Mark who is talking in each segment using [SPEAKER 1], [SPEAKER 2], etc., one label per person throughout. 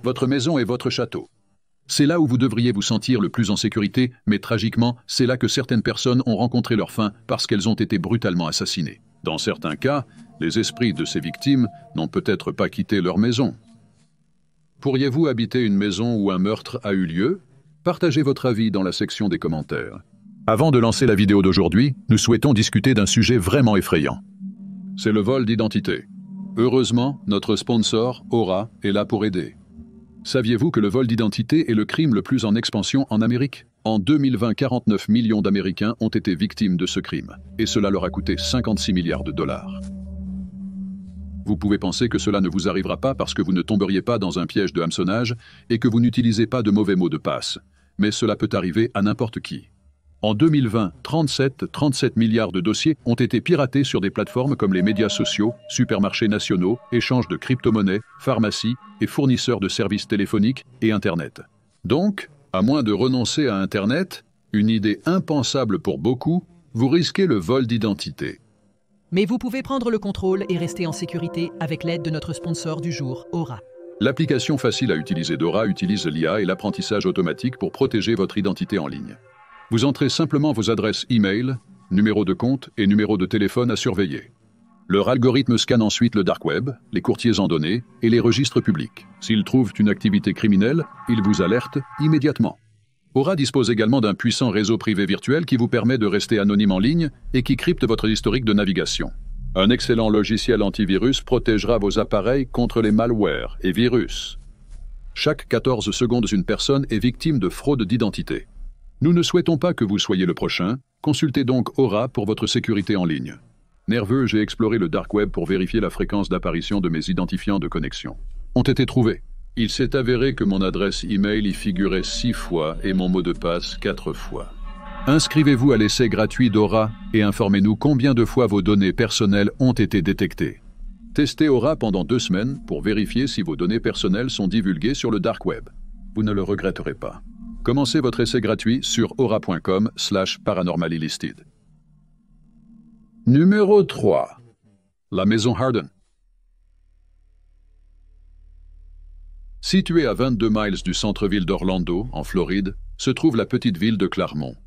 [SPEAKER 1] votre maison est votre château. C'est là où vous devriez vous sentir le plus en sécurité, mais tragiquement, c'est là que certaines personnes ont rencontré leur fin parce qu'elles ont été brutalement assassinées. Dans certains cas, les esprits de ces victimes n'ont peut-être pas quitté leur maison. Pourriez-vous habiter une maison où un meurtre a eu lieu? Partagez votre avis dans la section des commentaires. Avant de lancer la vidéo d'aujourd'hui, nous souhaitons discuter d'un sujet vraiment effrayant. C'est le vol d'identité. Heureusement, notre sponsor, Aura, est là pour aider. Saviez-vous que le vol d'identité est le crime le plus en expansion en Amérique? En 2020, 49 millions d'Américains ont été victimes de ce crime, et cela leur a coûté 56 milliards de dollars. Vous pouvez penser que cela ne vous arrivera pas parce que vous ne tomberiez pas dans un piège de hameçonnage et que vous n'utilisez pas de mauvais mots de passe, mais cela peut arriver à n'importe qui. En 2020, 37 milliards de dossiers ont été piratés sur des plateformes comme les médias sociaux, supermarchés nationaux, échanges de crypto-monnaies, pharmacies et fournisseurs de services téléphoniques et Internet. Donc, à moins de renoncer à Internet, une idée impensable pour beaucoup, vous risquez le vol d'identité.
[SPEAKER 2] Mais vous pouvez prendre le contrôle et rester en sécurité avec l'aide de notre sponsor du jour, Aura.
[SPEAKER 1] L'application facile à utiliser d'Aura utilise l'IA et l'apprentissage automatique pour protéger votre identité en ligne. Vous entrez simplement vos adresses e-mail, numéro de compte et numéro de téléphone à surveiller. Leur algorithme scanne ensuite le dark web, les courtiers en données et les registres publics. S'ils trouvent une activité criminelle, ils vous alertent immédiatement. Aura dispose également d'un puissant réseau privé virtuel qui vous permet de rester anonyme en ligne et qui crypte votre historique de navigation. Un excellent logiciel antivirus protégera vos appareils contre les malwares et virus. Chaque 14 secondes, une personne est victime de fraude d'identité. Nous ne souhaitons pas que vous soyez le prochain, consultez donc Aura pour votre sécurité en ligne. Nerveux, j'ai exploré le dark web pour vérifier la fréquence d'apparition de mes identifiants de connexion. Ont été trouvés. Il s'est avéré que mon adresse e-mail y figurait 6 fois et mon mot de passe 4 fois. Inscrivez-vous à l'essai gratuit d'Aura et informez-nous combien de fois vos données personnelles ont été détectées. Testez Aura pendant 2 semaines pour vérifier si vos données personnelles sont divulguées sur le dark web. Vous ne le regretterez pas. Commencez votre essai gratuit sur aura.com/paranormalillisted. Numéro 3. La maison Harden. Située à 22 miles du centre-ville d'Orlando, en Floride, se trouve la petite ville de Claremont.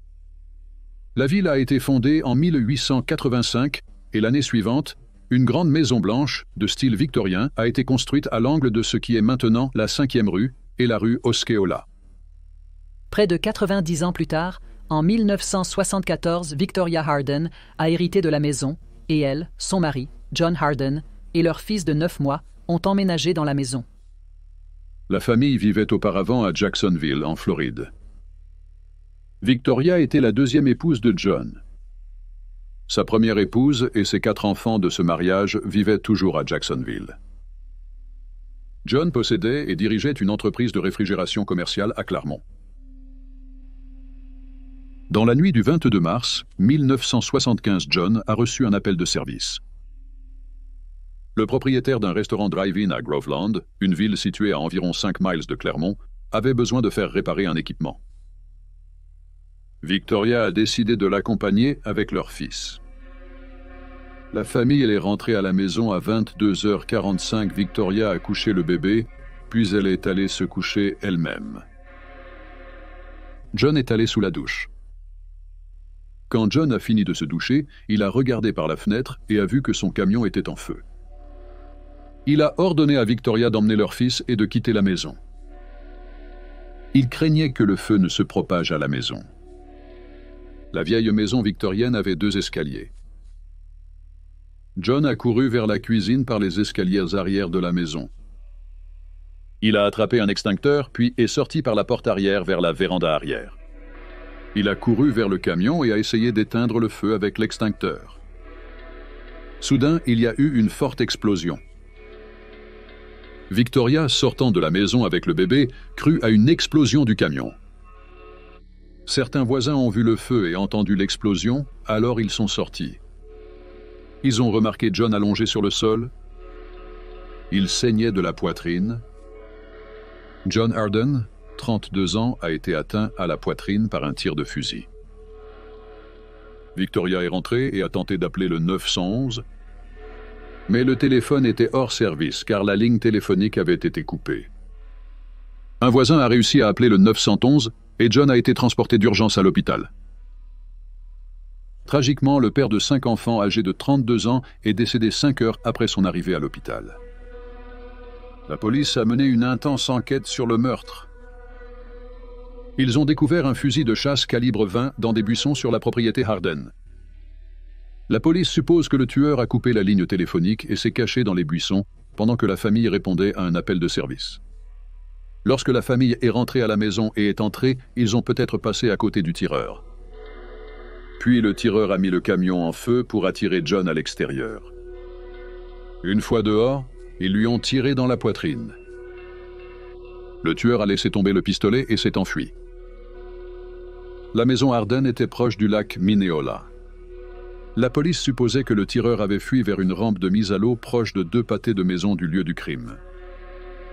[SPEAKER 1] La ville a été fondée en 1885 et l'année suivante, une grande maison blanche, de style victorien, a été construite à l'angle de ce qui est maintenant la 5e rue et la rue Osceola.
[SPEAKER 2] Près de 90 ans plus tard, en 1974, Victoria Harden a hérité de la maison et elle, son mari, John Harden, et leur fils de 9 mois ont emménagé dans la maison.
[SPEAKER 1] La famille vivait auparavant à Jacksonville, en Floride. Victoria était la 2e épouse de John. Sa première épouse et ses 4 enfants de ce mariage vivaient toujours à Jacksonville. John possédait et dirigeait une entreprise de réfrigération commerciale à Claremont. Dans la nuit du 22 mars 1975, John a reçu un appel de service. Le propriétaire d'un restaurant drive-in à Groveland, une ville située à environ 5 miles de Claremont, avait besoin de faire réparer un équipement. Victoria a décidé de l'accompagner avec leur fils. La famille est rentrée à la maison à 22h45. Victoria a couché le bébé, puis elle est allée se coucher elle-même. John est allé sous la douche. Quand John a fini de se doucher, il a regardé par la fenêtre et a vu que son camion était en feu. Il a ordonné à Victoria d'emmener leur fils et de quitter la maison. Il craignait que le feu ne se propage à la maison. La vieille maison victorienne avait 2 escaliers. John a couru vers la cuisine par les escaliers arrière de la maison. Il a attrapé un extincteur, puis est sorti par la porte arrière vers la véranda arrière. Il a couru vers le camion et a essayé d'éteindre le feu avec l'extincteur. Soudain, il y a eu une forte explosion. Victoria, sortant de la maison avec le bébé, crut à une explosion du camion. Certains voisins ont vu le feu et entendu l'explosion, alors ils sont sortis. Ils ont remarqué John allongé sur le sol. Il saignait de la poitrine. John Harden, 32 ans, a été atteint à la poitrine par un tir de fusil. Victoria est rentrée et a tenté d'appeler le 911, mais le téléphone était hors service car la ligne téléphonique avait été coupée. Un voisin a réussi à appeler le 911 et John a été transporté d'urgence à l'hôpital. Tragiquement, le père de 5 enfants âgé de 32 ans est décédé 5 heures après son arrivée à l'hôpital. La police a mené une intense enquête sur le meurtre. Ils ont découvert un fusil de chasse calibre 20 dans des buissons sur la propriété Harden. La police suppose que le tueur a coupé la ligne téléphonique et s'est caché dans les buissons pendant que la famille répondait à un appel de service. Lorsque la famille est rentrée à la maison et est entrée, ils ont peut-être passé à côté du tireur. Puis le tireur a mis le camion en feu pour attirer John à l'extérieur. Une fois dehors, ils lui ont tiré dans la poitrine. Le tueur a laissé tomber le pistolet et s'est enfui. La maison Harden était proche du lac Minneola. La police supposait que le tireur avait fui vers une rampe de mise à l'eau proche de 2 pâtés de maison du lieu du crime.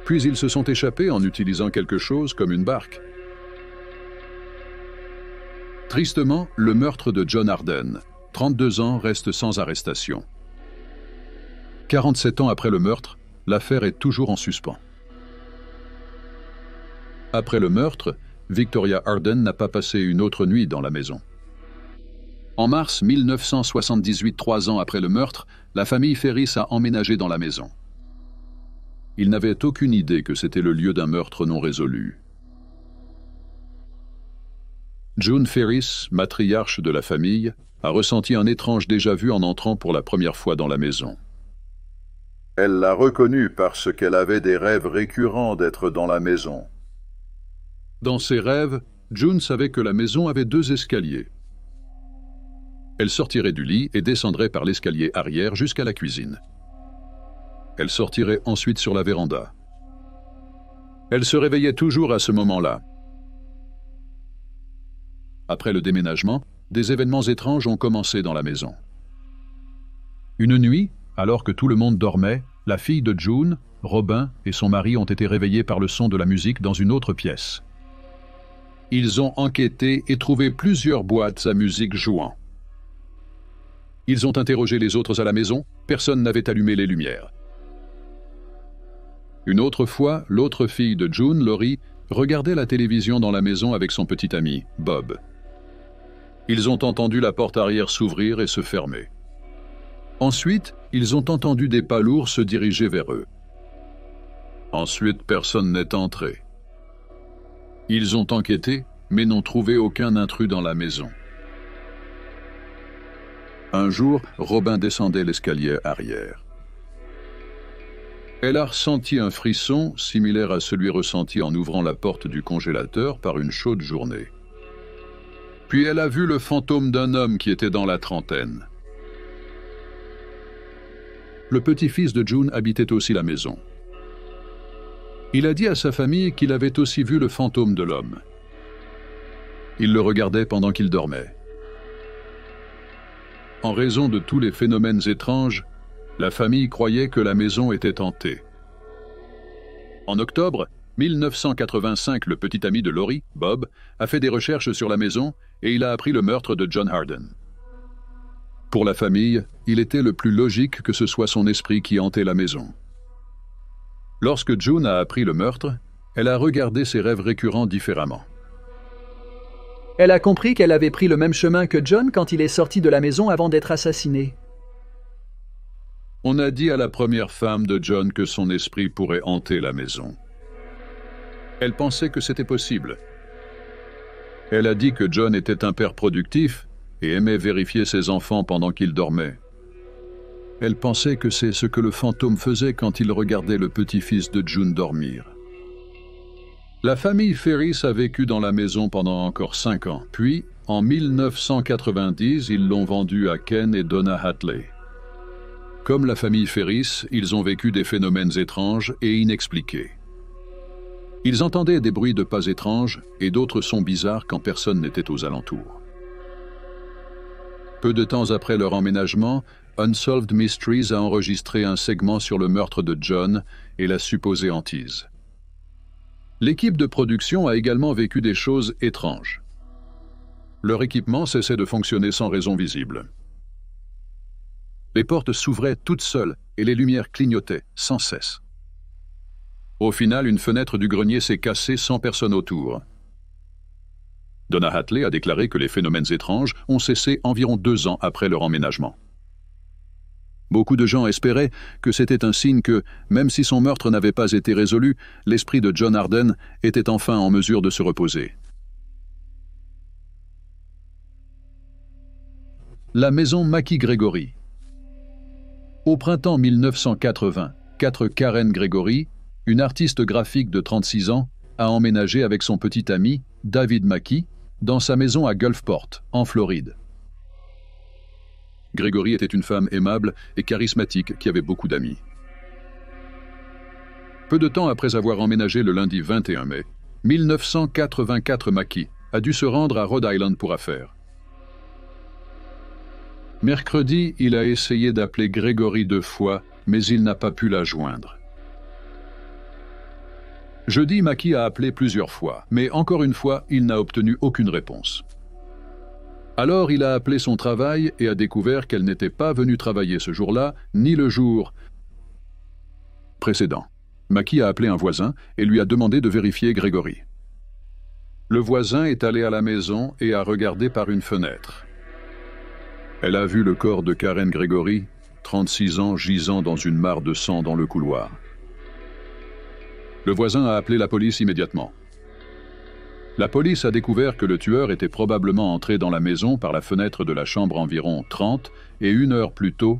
[SPEAKER 1] Puis ils se sont échappés en utilisant quelque chose comme une barque. Tristement, le meurtre de John Harden, 32 ans, reste sans arrestation. 47 ans après le meurtre, l'affaire est toujours en suspens. Après le meurtre, Victoria Harden n'a pas passé une autre nuit dans la maison. En mars 1978, 3 ans après le meurtre, la famille Ferris a emménagé dans la maison. Ils n'avaient aucune idée que c'était le lieu d'un meurtre non résolu. June Ferris, matriarche de la famille, a ressenti un étrange déjà-vu en entrant pour la première fois dans la maison.
[SPEAKER 3] Elle l'a reconnu parce qu'elle avait des rêves récurrents d'être dans la maison.
[SPEAKER 1] Dans ses rêves, June savait que la maison avait 2 escaliers. Elle sortirait du lit et descendrait par l'escalier arrière jusqu'à la cuisine. Elle sortirait ensuite sur la véranda. Elle se réveillait toujours à ce moment-là. Après le déménagement, des événements étranges ont commencé dans la maison. Une nuit, alors que tout le monde dormait, la fille de June, Robin, et son mari ont été réveillés par le son de la musique dans une autre pièce. Ils ont enquêté et trouvé plusieurs boîtes à musique jouant. Ils ont interrogé les autres à la maison, personne n'avait allumé les lumières. Une autre fois, l'autre fille de June, Lori, regardait la télévision dans la maison avec son petit ami, Bob. Ils ont entendu la porte arrière s'ouvrir et se fermer. Ensuite, ils ont entendu des pas lourds se diriger vers eux. Ensuite, personne n'est entré. Ils ont enquêté, mais n'ont trouvé aucun intrus dans la maison. Un jour, Robin descendait l'escalier arrière. Elle a ressenti un frisson similaire à celui ressenti en ouvrant la porte du congélateur par une chaude journée. Puis elle a vu le fantôme d'un homme qui était dans la trentaine. Le petit-fils de June habitait aussi la maison. Il a dit à sa famille qu'il avait aussi vu le fantôme de l'homme. Il le regardait pendant qu'il dormait. En raison de tous les phénomènes étranges, la famille croyait que la maison était hantée. En octobre 1985, le petit ami de Lori, Bob, a fait des recherches sur la maison et il a appris le meurtre de John Harden. Pour la famille, il était le plus logique que ce soit son esprit qui hantait la maison. Lorsque June a appris le meurtre, elle a regardé ses rêves récurrents différemment.
[SPEAKER 2] Elle a compris qu'elle avait pris le même chemin que John quand il est sorti de la maison avant d'être assassiné.
[SPEAKER 1] On a dit à la première femme de John que son esprit pourrait hanter la maison. Elle pensait que c'était possible. Elle a dit que John était un père productif et aimait vérifier ses enfants pendant qu'ils dormaient. Elle pensait que c'est ce que le fantôme faisait quand il regardait le petit-fils de June dormir. La famille Ferris a vécu dans la maison pendant encore 5 ans. Puis, en 1990, ils l'ont vendue à Ken et Donna Hatley. Comme la famille Ferris, ils ont vécu des phénomènes étranges et inexpliqués. Ils entendaient des bruits de pas étranges et d'autres sons bizarres quand personne n'était aux alentours. Peu de temps après leur emménagement, Unsolved Mysteries a enregistré un segment sur le meurtre de John et la supposée hantise. L'équipe de production a également vécu des choses étranges. Leur équipement cessait de fonctionner sans raison visible. Les portes s'ouvraient toutes seules et les lumières clignotaient sans cesse. Au final, une fenêtre du grenier s'est cassée sans personne autour. Donna Hatley a déclaré que les phénomènes étranges ont cessé environ 2 ans après leur emménagement. Beaucoup de gens espéraient que c'était un signe que, même si son meurtre n'avait pas été résolu, l'esprit de John Harden était enfin en mesure de se reposer. La maison Mackie Gregory. Au printemps 1980, Karen Gregory, une artiste graphique de 36 ans, a emménagé avec son petit ami, David Mackie, dans sa maison à Gulfport, en Floride. Gregory était une femme aimable et charismatique qui avait beaucoup d'amis. Peu de temps après avoir emménagé le lundi 21 mai, 1984, Mackie a dû se rendre à Rhode Island pour affaires. Mercredi, il a essayé d'appeler Gregory 2 fois, mais il n'a pas pu la joindre. Jeudi, Mackie a appelé plusieurs fois, mais encore une fois, il n'a obtenu aucune réponse. Alors, il a appelé son travail et a découvert qu'elle n'était pas venue travailler ce jour-là, ni le jour précédent. Mackie a appelé un voisin et lui a demandé de vérifier Gregory. Le voisin est allé à la maison et a regardé par une fenêtre. Elle a vu le corps de Karen Gregory, 36 ans, gisant dans une mare de sang dans le couloir. Le voisin a appelé la police immédiatement. La police a découvert que le tueur était probablement entré dans la maison par la fenêtre de la chambre environ 30 et 1 heure plus tôt.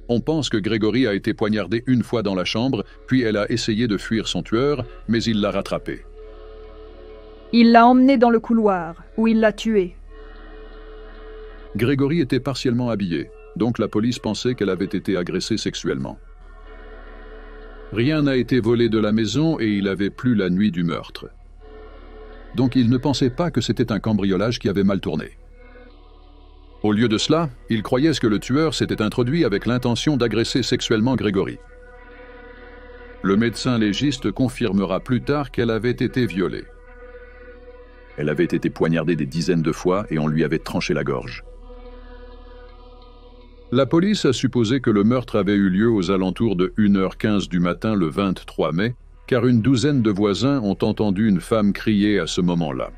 [SPEAKER 1] On pense que Gregory a été poignardé une fois dans la chambre, puis elle a essayé de fuir son tueur, mais il l'a rattrapé.
[SPEAKER 4] Il l'a emmené dans le couloir, où il l'a tué.
[SPEAKER 1] Gregory était partiellement habillée, donc la police pensait qu'elle avait été agressée sexuellement. Rien n'a été volé de la maison et il avait plu la nuit du meurtre. Donc il ne pensait pas que c'était un cambriolage qui avait mal tourné. Au lieu de cela, il croyait que le tueur s'était introduit avec l'intention d'agresser sexuellement Gregory. Le médecin légiste confirmera plus tard qu'elle avait été violée. Elle avait été poignardée des dizaines de fois et on lui avait tranché la gorge. La police a supposé que le meurtre avait eu lieu aux alentours de 1h15 du matin le 23 mai, car une douzaine de voisins ont entendu une femme crier à ce moment-là.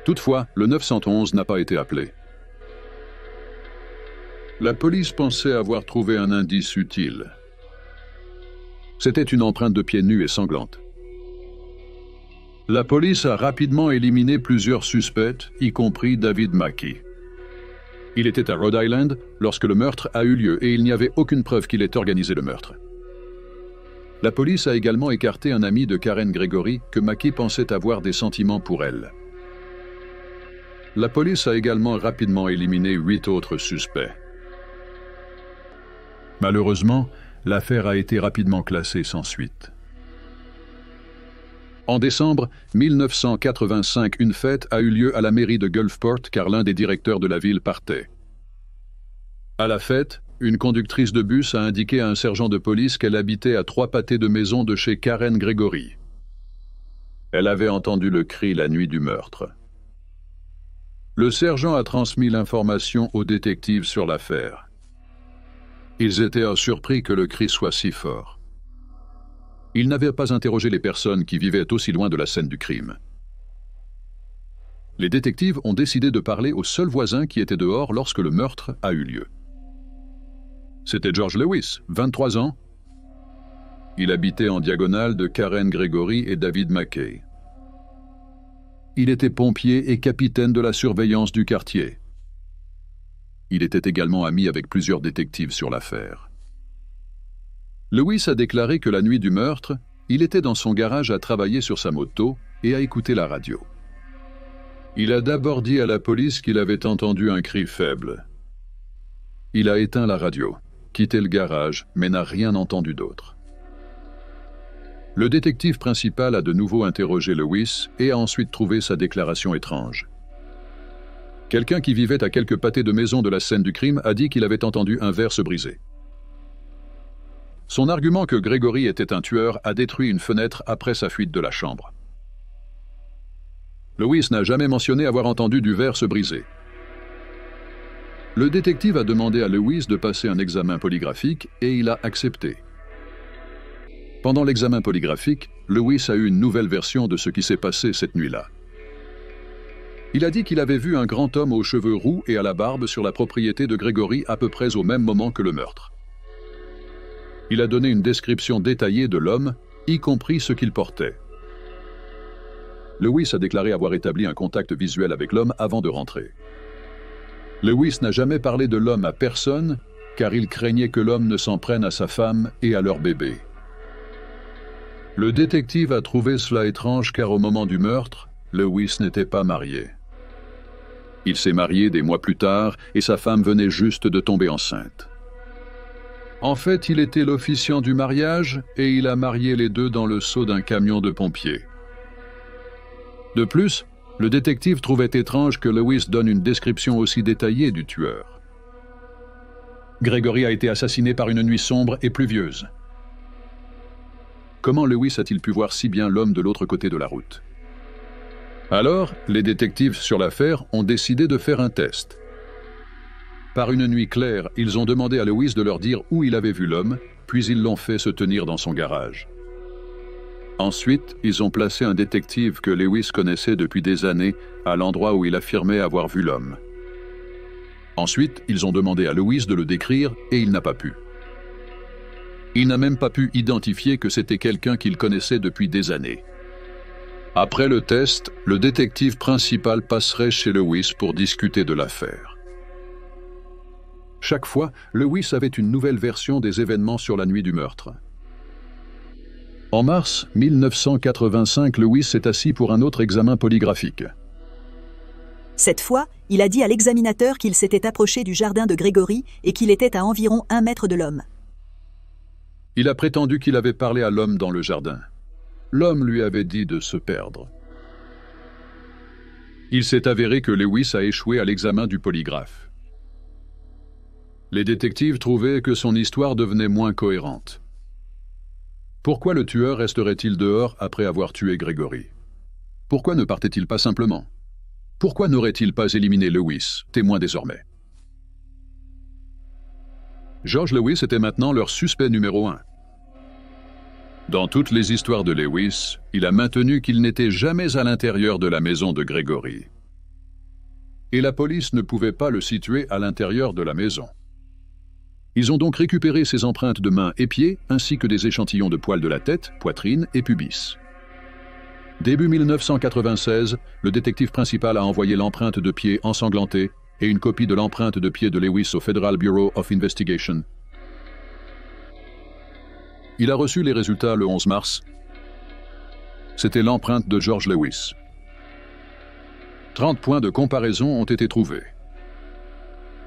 [SPEAKER 1] Toutefois, le 911 n'a pas été appelé. La police pensait avoir trouvé un indice utile. C'était une empreinte de pieds nus et sanglante. La police a rapidement éliminé plusieurs suspects, y compris David Mackie. Il était à Rhode Island lorsque le meurtre a eu lieu et il n'y avait aucune preuve qu'il ait organisé le meurtre. La police a également écarté un ami de Karen Gregory que Mackie pensait avoir des sentiments pour elle. La police a également rapidement éliminé 8 autres suspects. Malheureusement, l'affaire a été rapidement classée sans suite. En décembre 1985, une fête a eu lieu à la mairie de Gulfport car l'un des directeurs de la ville partait. À la fête, une conductrice de bus a indiqué à un sergent de police qu'elle habitait à 3 pâtés de maison de chez Karen Gregory. Elle avait entendu le cri la nuit du meurtre. Le sergent a transmis l'information aux détectives sur l'affaire. Ils étaient surpris que le cri soit si fort. Ils n'avaient pas interrogé les personnes qui vivaient aussi loin de la scène du crime. Les détectives ont décidé de parler au seul voisin qui était dehors lorsque le meurtre a eu lieu. C'était George Lewis, 23 ans. Il habitait en diagonale de Karen Gregory et David Mackie. Il était pompier et capitaine de la surveillance du quartier. Il était également ami avec plusieurs détectives sur l'affaire. Lewis a déclaré que la nuit du meurtre, il était dans son garage à travailler sur sa moto et à écouter la radio. Il a d'abord dit à la police qu'il avait entendu un cri faible. Il a éteint la radio, quitté le garage, mais n'a rien entendu d'autre. Le détective principal a de nouveau interrogé Lewis et a ensuite trouvé sa déclaration étrange. Quelqu'un qui vivait à quelques pâtés de maison de la scène du crime a dit qu'il avait entendu un verre se briser. Son argument que Gregory était un tueur a détruit une fenêtre après sa fuite de la chambre. Lewis n'a jamais mentionné avoir entendu du verre se briser. Le détective a demandé à Lewis de passer un examen polygraphique et il a accepté. Pendant l'examen polygraphique, Lewis a eu une nouvelle version de ce qui s'est passé cette nuit-là. Il a dit qu'il avait vu un grand homme aux cheveux roux et à la barbe sur la propriété de Gregory à peu près au même moment que le meurtre. Il a donné une description détaillée de l'homme, y compris ce qu'il portait. Lewis a déclaré avoir établi un contact visuel avec l'homme avant de rentrer. Lewis n'a jamais parlé de l'homme à personne, car il craignait que l'homme ne s'en prenne à sa femme et à leur bébé. Le détective a trouvé cela étrange car au moment du meurtre, Lewis n'était pas marié. Il s'est marié des mois plus tard et sa femme venait juste de tomber enceinte. En fait, il était l'officiant du mariage et il a marié les deux dans le seau d'un camion de pompiers. De plus, le détective trouvait étrange que Lewis donne une description aussi détaillée du tueur. Gregory a été assassiné par une nuit sombre et pluvieuse. Comment Lewis a-t-il pu voir si bien l'homme de l'autre côté de la route? Alors, les détectives sur l'affaire ont décidé de faire un test. Par une nuit claire, ils ont demandé à Lewis de leur dire où il avait vu l'homme, puis ils l'ont fait se tenir dans son garage. Ensuite, ils ont placé un détective que Lewis connaissait depuis des années à l'endroit où il affirmait avoir vu l'homme. Ensuite, ils ont demandé à Lewis de le décrire et il n'a pas pu. Il n'a même pas pu identifier que c'était quelqu'un qu'il connaissait depuis des années. Après le test, le détective principal passerait chez Lewis pour discuter de l'affaire. Chaque fois, Lewis avait une nouvelle version des événements sur la nuit du meurtre. En mars 1985, Lewis s'est assis pour un autre examen polygraphique.
[SPEAKER 5] Cette fois, il a dit à l'examinateur qu'il s'était approché du jardin de Gregory et qu'il était à environ 1 mètre de l'homme.
[SPEAKER 1] Il a prétendu qu'il avait parlé à l'homme dans le jardin. L'homme lui avait dit de se perdre. Il s'est avéré que Lewis a échoué à l'examen du polygraphe. Les détectives trouvaient que son histoire devenait moins cohérente. Pourquoi le tueur resterait-il dehors après avoir tué Gregory? Pourquoi ne partait-il pas simplement? Pourquoi n'aurait-il pas éliminé Lewis, témoin désormais? George Lewis était maintenant leur suspect numéro 1. Dans toutes les histoires de Lewis, il a maintenu qu'il n'était jamais à l'intérieur de la maison de Gregory. Et la police ne pouvait pas le situer à l'intérieur de la maison. Ils ont donc récupéré ses empreintes de mains et pieds, ainsi que des échantillons de poils de la tête, poitrine et pubis. Début 1996, le détective principal a envoyé l'empreinte de pied ensanglantée et une copie de l'empreinte de pied de Lewis au Federal Bureau of Investigation. Il a reçu les résultats le 11 mars. C'était l'empreinte de George Lewis. 30 points de comparaison ont été trouvés.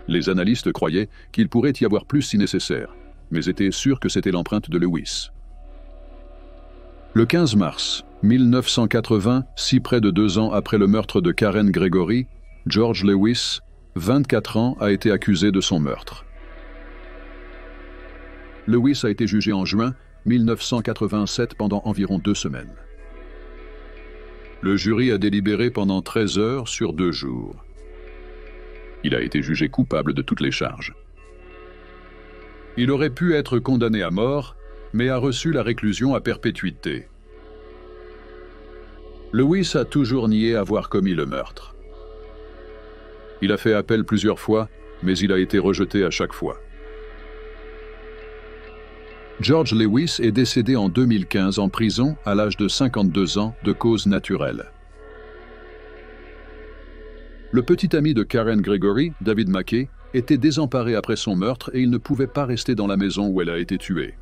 [SPEAKER 1] Les analystes croyaient qu'il pourrait y avoir plus si nécessaire, mais étaient sûrs que c'était l'empreinte de Lewis. Le 15 mars 1980, si près de 2 ans après le meurtre de Karen Gregory, George Lewis, 24 ans, a été accusé de son meurtre. Lewis a été jugé en juin 1987 pendant environ 2 semaines. Le jury a délibéré pendant 13 heures sur 2 jours. Il a été jugé coupable de toutes les charges. Il aurait pu être condamné à mort, mais a reçu la réclusion à perpétuité. Lewis a toujours nié avoir commis le meurtre. Il a fait appel plusieurs fois, mais il a été rejeté à chaque fois. George Lewis est décédé en 2015 en prison à l'âge de 52 ans de cause naturelle. Le petit ami de Karen Gregory, David Mackay, était désemparé après son meurtre et il ne pouvait pas rester dans la maison où elle a été tuée.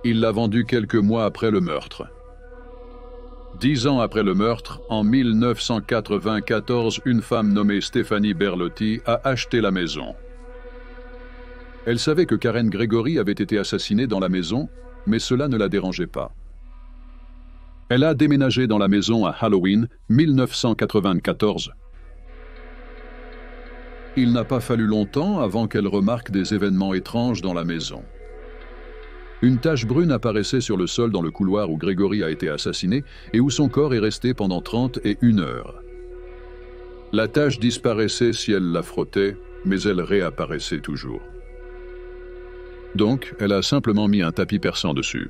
[SPEAKER 1] Il l'a vendue quelques mois après le meurtre. 10 ans après le meurtre, en 1994, une femme nommée Stephanie Berlotti a acheté la maison. Elle savait que Karen Gregory avait été assassinée dans la maison, mais cela ne la dérangeait pas. Elle a déménagé dans la maison à Halloween 1994. Il n'a pas fallu longtemps avant qu'elle remarque des événements étranges dans la maison. Une tache brune apparaissait sur le sol dans le couloir où Gregory a été assassiné et où son corps est resté pendant 31 heures. La tache disparaissait si elle la frottait, mais elle réapparaissait toujours. Donc, elle a simplement mis un tapis persan dessus.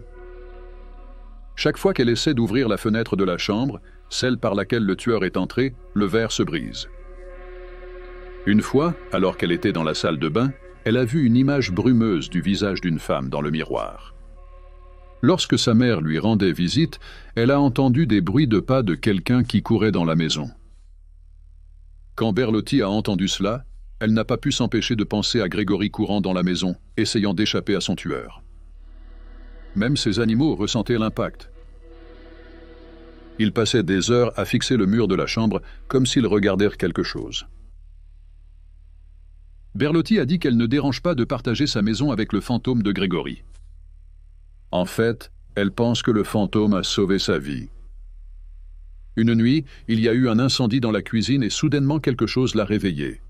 [SPEAKER 1] Chaque fois qu'elle essaie d'ouvrir la fenêtre de la chambre, celle par laquelle le tueur est entré, le verre se brise. Une fois, alors qu'elle était dans la salle de bain, elle a vu une image brumeuse du visage d'une femme dans le miroir. Lorsque sa mère lui rendait visite, elle a entendu des bruits de pas de quelqu'un qui courait dans la maison. Quand Berlotti a entendu cela, elle n'a pas pu s'empêcher de penser à Grégory courant dans la maison, essayant d'échapper à son tueur. Même ces animaux ressentaient l'impact. Ils passaient des heures à fixer le mur de la chambre comme s'ils regardèrent quelque chose. Berlotti a dit qu'elle ne dérange pas de partager sa maison avec le fantôme de Grégory. En fait, elle pense que le fantôme a sauvé sa vie. Une nuit, il y a eu un incendie dans la cuisine et soudainement quelque chose l'a réveillée.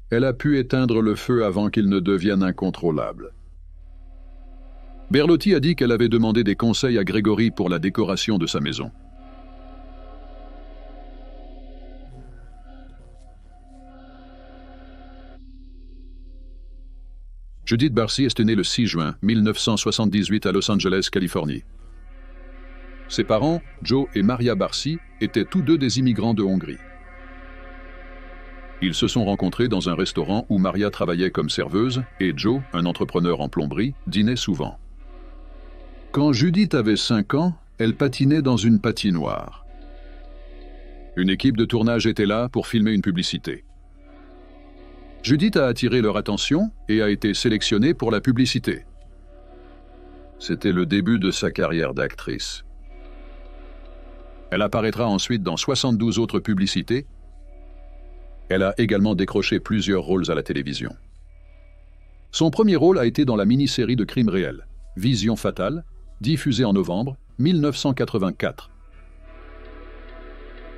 [SPEAKER 1] Elle a pu éteindre le feu avant qu'il ne devienne incontrôlable. Berlotti a dit qu'elle avait demandé des conseils à Grégory pour la décoration de sa maison. Judith Barcy est née le 6 juin 1978 à Los Angeles, Californie. Ses parents, Joe et Maria Barcy, étaient tous deux des immigrants de Hongrie. Ils se sont rencontrés dans un restaurant où Maria travaillait comme serveuse et Joe, un entrepreneur en plomberie, dînait souvent. Quand Judith avait 5 ans, elle patinait dans une patinoire. Une équipe de tournage était là pour filmer une publicité. Judith a attiré leur attention et a été sélectionnée pour la publicité. C'était le début de sa carrière d'actrice. Elle apparaîtra ensuite dans 72 autres publicités. Elle a également décroché plusieurs rôles à la télévision. Son premier rôle a été dans la mini-série de crimes réels, Vision fatale, diffusée en novembre 1984.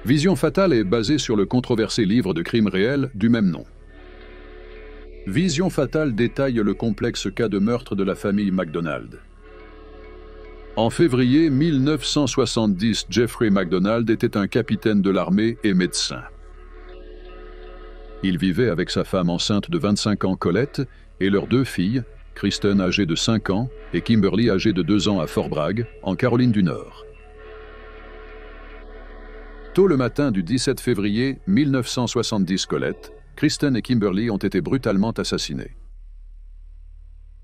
[SPEAKER 1] Vision fatale est basée sur le controversé livre de crimes réels du même nom. Vision fatale détaille le complexe cas de meurtre de la famille MacDonald. En février 1970, Jeffrey MacDonald était un capitaine de l'armée et médecin. Il vivait avec sa femme enceinte de 25 ans, Colette, et leurs 2 filles, Kristen âgée de 5 ans et Kimberly âgée de 2 ans à Fort Bragg, en Caroline du Nord. Tôt le matin du 17 février 1970, Colette, Kristen et Kimberly ont été brutalement assassinés.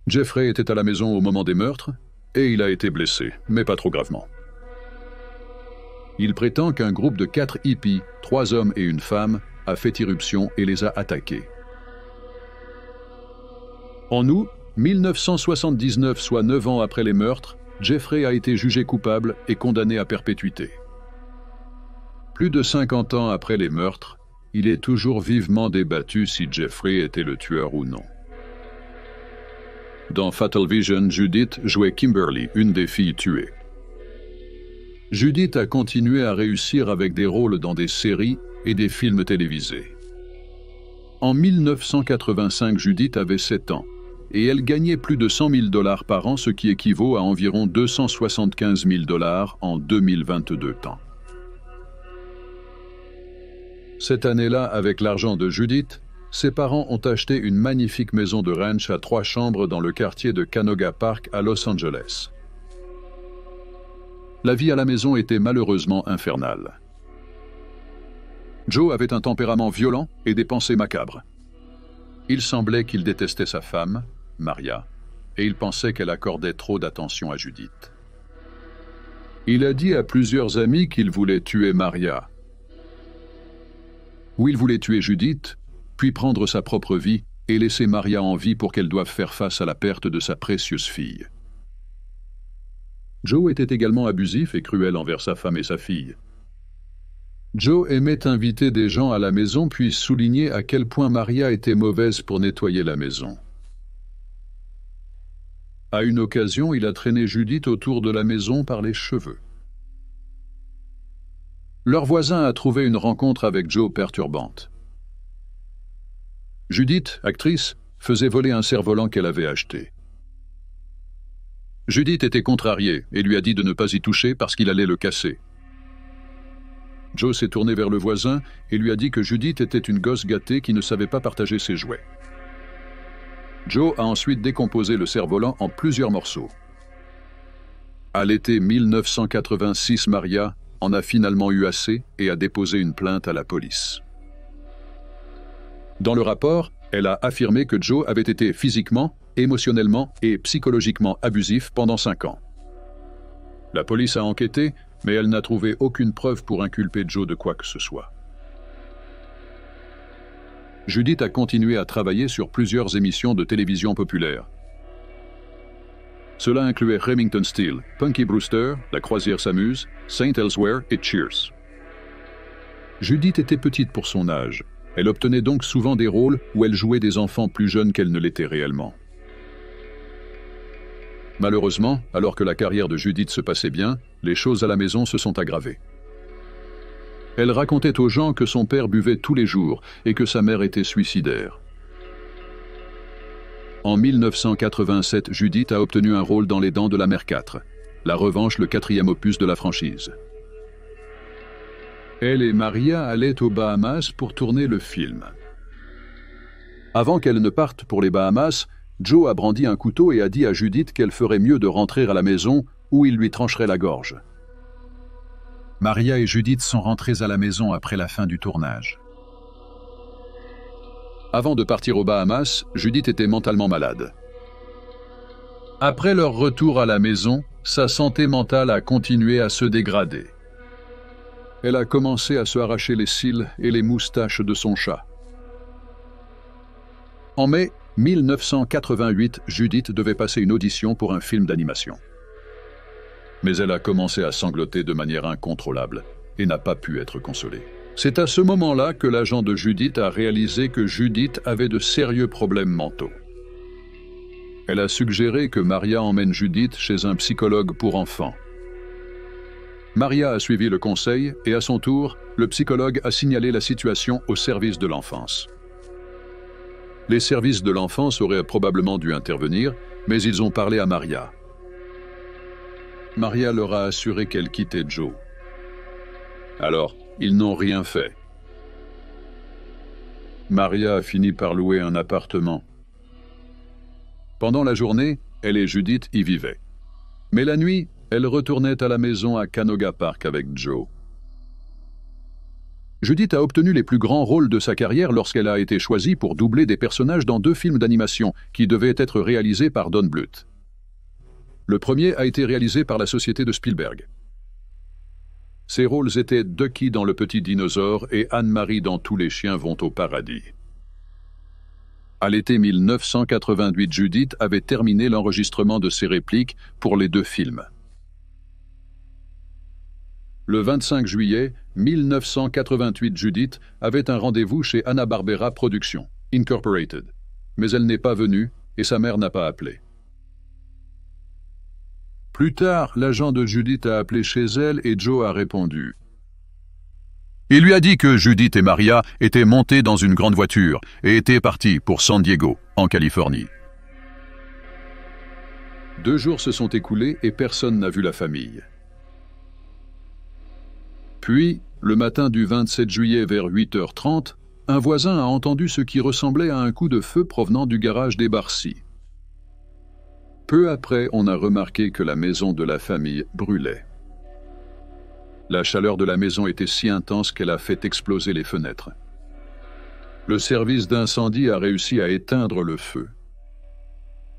[SPEAKER 1] Jeffrey était à la maison au moment des meurtres et il a été blessé, mais pas trop gravement. Il prétend qu'un groupe de 4 hippies, 3 hommes et une femme, a fait irruption et les a attaqués. En août 1979, soit 9 ans après les meurtres, Jeffrey a été jugé coupable et condamné à perpétuité. Plus de 50 ans après les meurtres, il est toujours vivement débattu si Jeffrey était le tueur ou non. Dans Fatal Vision, Judith jouait Kimberly, une des filles tuées. Judith a continué à réussir avec des rôles dans des séries et des films télévisés. En 1985, Judith avait 7 ans et elle gagnait plus de 100 000 $ par an, ce qui équivaut à environ 275 000 $ en 2022 temps. Cette année-là, avec l'argent de Judith, ses parents ont acheté une magnifique maison de ranch à 3 chambres dans le quartier de Canoga Park à Los Angeles. La vie à la maison était malheureusement infernale. Joe avait un tempérament violent et des pensées macabres. Il semblait qu'il détestait sa femme, Maria, et il pensait qu'elle accordait trop d'attention à Judith. Il a dit à plusieurs amis qu'il voulait tuer Maria, ou il voulait tuer Judith, puis prendre sa propre vie et laisser Maria en vie pour qu'elle doive faire face à la perte de sa précieuse fille. Joe était également abusif et cruel envers sa femme et sa fille. Joe aimait inviter des gens à la maison puis souligner à quel point Maria était mauvaise pour nettoyer la maison. À une occasion, il a traîné Judith autour de la maison par les cheveux. Leur voisin a trouvé une rencontre avec Joe perturbante. Judith, actrice, faisait voler un cerf-volant qu'elle avait acheté. Judith était contrariée et lui a dit de ne pas y toucher parce qu'il allait le casser. Joe s'est tourné vers le voisin et lui a dit que Judith était une gosse gâtée qui ne savait pas partager ses jouets. Joe a ensuite décomposé le cerf-volant en plusieurs morceaux. À l'été 1986, Maria en a finalement eu assez et a déposé une plainte à la police. Dans le rapport, elle a affirmé que Joe avait été physiquement, émotionnellement et psychologiquement abusif pendant 5 ans. La police a enquêté, mais elle n'a trouvé aucune preuve pour inculper Joe de quoi que ce soit. Judith a continué à travailler sur plusieurs émissions de télévision populaires. Cela incluait Remington Steele, Punky Brewster, La Croisière s'amuse, Saint Elsewhere et Cheers. Judith était petite pour son âge. Elle obtenait donc souvent des rôles où elle jouait des enfants plus jeunes qu'elle ne l'était réellement. Malheureusement, alors que la carrière de Judith se passait bien, les choses à la maison se sont aggravées. Elle racontait aux gens que son père buvait tous les jours et que sa mère était suicidaire. En 1987, Judith a obtenu un rôle dans Les Dents de la Mer 4, La Revanche, le 4e opus de la franchise. Elle et Maria allaient aux Bahamas pour tourner le film. Avant qu'elle ne parte pour les Bahamas, Joe a brandi un couteau et a dit à Judith qu'elle ferait mieux de rentrer à la maison où il lui trancherait la gorge. Maria et Judith sont rentrées à la maison après la fin du tournage. Avant de partir aux Bahamas, Judith était mentalement malade. Après leur retour à la maison, sa santé mentale a continué à se dégrader. Elle a commencé à se arracher les cils et les moustaches de son chat. En mai 1988, Judith devait passer une audition pour un film d'animation. Mais elle a commencé à sangloter de manière incontrôlable et n'a pas pu être consolée. C'est à ce moment-là que l'agent de Judith a réalisé que Judith avait de sérieux problèmes mentaux. Elle a suggéré que Maria emmène Judith chez un psychologue pour enfants. Maria a suivi le conseil et à son tour, le psychologue a signalé la situation au service de l'enfance. Les services de l'enfance auraient probablement dû intervenir, mais ils ont parlé à Maria. Maria leur a assuré qu'elle quittait Joe. Alors, ils n'ont rien fait. Maria a fini par louer un appartement. Pendant la journée, elle et Judith y vivaient. Mais la nuit, elle retournait à la maison à Canoga Park avec Joe. Judith a obtenu les plus grands rôles de sa carrière lorsqu'elle a été choisie pour doubler des personnages dans 2 films d'animation qui devaient être réalisés par Don Bluth. Le premier a été réalisé par la société de Spielberg. Ses rôles étaient Ducky dans Le Petit Dinosaure et Anne-Marie dans Tous les chiens vont au paradis. À l'été 1988, Judith avait terminé l'enregistrement de ses répliques pour les 2 films. Le 25 juillet 1988, Judith avait un rendez-vous chez Hanna-Barbera Productions, Incorporated. Mais elle n'est pas venue et sa mère n'a pas appelé. Plus tard, l'agent de Judith a appelé chez elle et Joe a répondu. Il lui a dit que Judith et Maria étaient montées dans une grande voiture et étaient parties pour San Diego, en Californie. 2 jours se sont écoulés et personne n'a vu la famille. Puis, le matin du 27 juillet vers 8h30, un voisin a entendu ce qui ressemblait à un coup de feu provenant du garage des Barcy. Peu après, on a remarqué que la maison de la famille brûlait. La chaleur de la maison était si intense qu'elle a fait exploser les fenêtres. Le service d'incendie a réussi à éteindre le feu.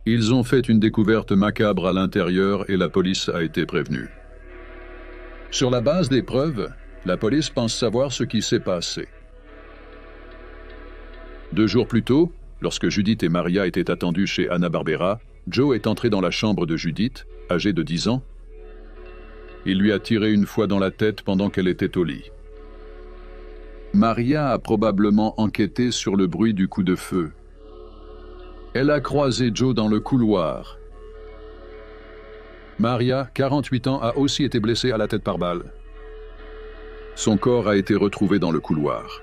[SPEAKER 1] Ils ont fait une découverte macabre à l'intérieur et la police a été prévenue. Sur la base des preuves, la police pense savoir ce qui s'est passé. 2 jours plus tôt, lorsque Judith et Maria étaient attendues chez Hanna-Barbera, Joe est entré dans la chambre de Judith, âgée de 10 ans. Il lui a tiré une fois dans la tête pendant qu'elle était au lit. Maria a probablement enquêté sur le bruit du coup de feu. Elle a croisé Joe dans le couloir. Maria, 48 ans, a aussi été blessée à la tête par balle. Son corps a été retrouvé dans le couloir.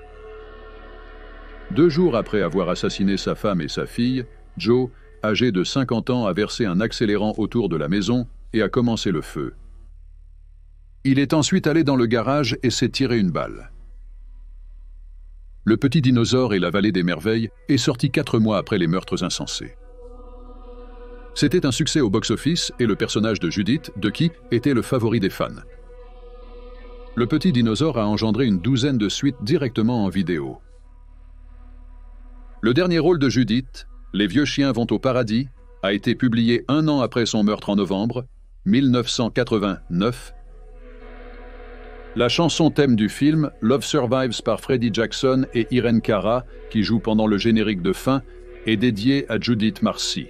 [SPEAKER 1] 2 jours après avoir assassiné sa femme et sa fille, Joe, âgé de 50 ans, a versé un accélérant autour de la maison et a commencé le feu. Il est ensuite allé dans le garage et s'est tiré une balle. Le Petit Dinosaure et la Vallée des Merveilles est sorti 4 mois après les meurtres insensés. C'était un succès au box-office et le personnage de Judith, Ducky, était le favori des fans. Le petit dinosaure a engendré une douzaine de suites directement en vidéo. Le dernier rôle de Judith, Les vieux chiens vont au paradis, a été publié 1 an après son meurtre en novembre 1989. La chanson thème du film, Love Survives par Freddie Jackson et Irene Cara, qui joue pendant le générique de fin, est dédiée à Judith Marcy.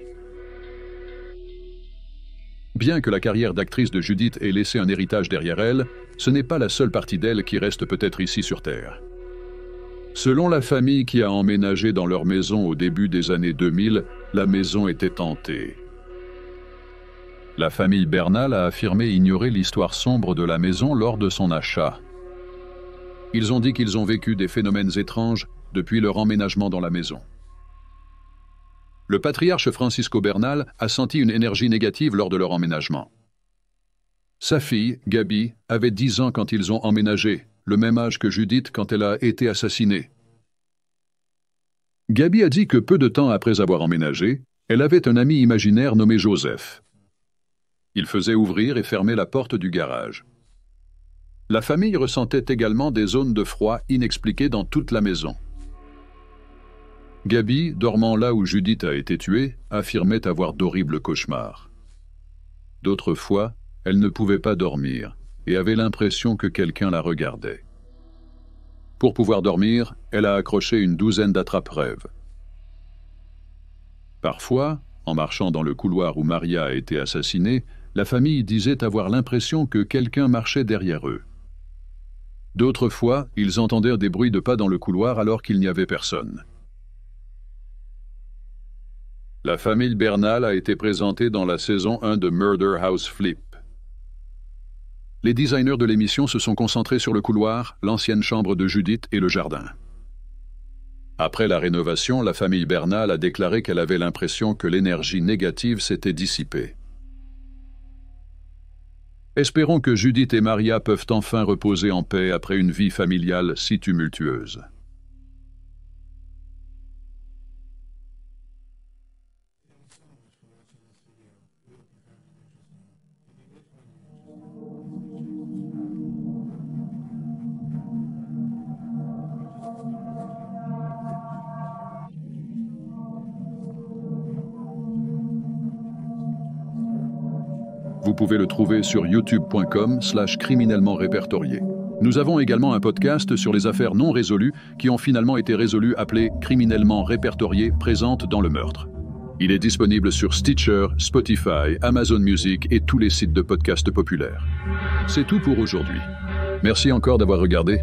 [SPEAKER 1] Bien que la carrière d'actrice de Judith ait laissé un héritage derrière elle, ce n'est pas la seule partie d'elle qui reste peut-être ici sur Terre. Selon la famille qui a emménagé dans leur maison au début des années 2000, la maison était hantée. La famille Bernal a affirmé ignorer l'histoire sombre de la maison lors de son achat. Ils ont dit qu'ils ont vécu des phénomènes étranges depuis leur emménagement dans la maison. Le patriarche Francisco Bernal a senti une énergie négative lors de leur emménagement. Sa fille, Gaby, avait 10 ans quand ils ont emménagé, le même âge que Judith quand elle a été assassinée. Gaby a dit que peu de temps après avoir emménagé, elle avait un ami imaginaire nommé Joseph. Il faisait ouvrir et fermer la porte du garage. La famille ressentait également des zones de froid inexpliquées dans toute la maison. Gaby, dormant là où Judith a été tuée, affirmait avoir d'horribles cauchemars. D'autres fois, elle ne pouvait pas dormir et avait l'impression que quelqu'un la regardait. Pour pouvoir dormir, elle a accroché une douzaine d'attrape-rêves. Parfois, en marchant dans le couloir où Maria a été assassinée, la famille disait avoir l'impression que quelqu'un marchait derrière eux. D'autres fois, ils entendirent des bruits de pas dans le couloir alors qu'il n'y avait personne. La famille Bernal a été présentée dans la saison 1 de Murder House Flip. Les designers de l'émission se sont concentrés sur le couloir, l'ancienne chambre de Judith et le jardin. Après la rénovation, la famille Bernal a déclaré qu'elle avait l'impression que l'énergie négative s'était dissipée. Espérons que Judith et Maria peuvent enfin reposer en paix après une vie familiale si tumultueuse. Vous pouvez le trouver sur youtube.com/criminellement répertorié. Nous avons également un podcast sur les affaires non résolues qui ont finalement été résolues appelé Criminellement répertorié présente dans le meurtre. Il est disponible sur Stitcher, Spotify, Amazon Music et tous les sites de podcasts populaires. C'est tout pour aujourd'hui. Merci encore d'avoir regardé.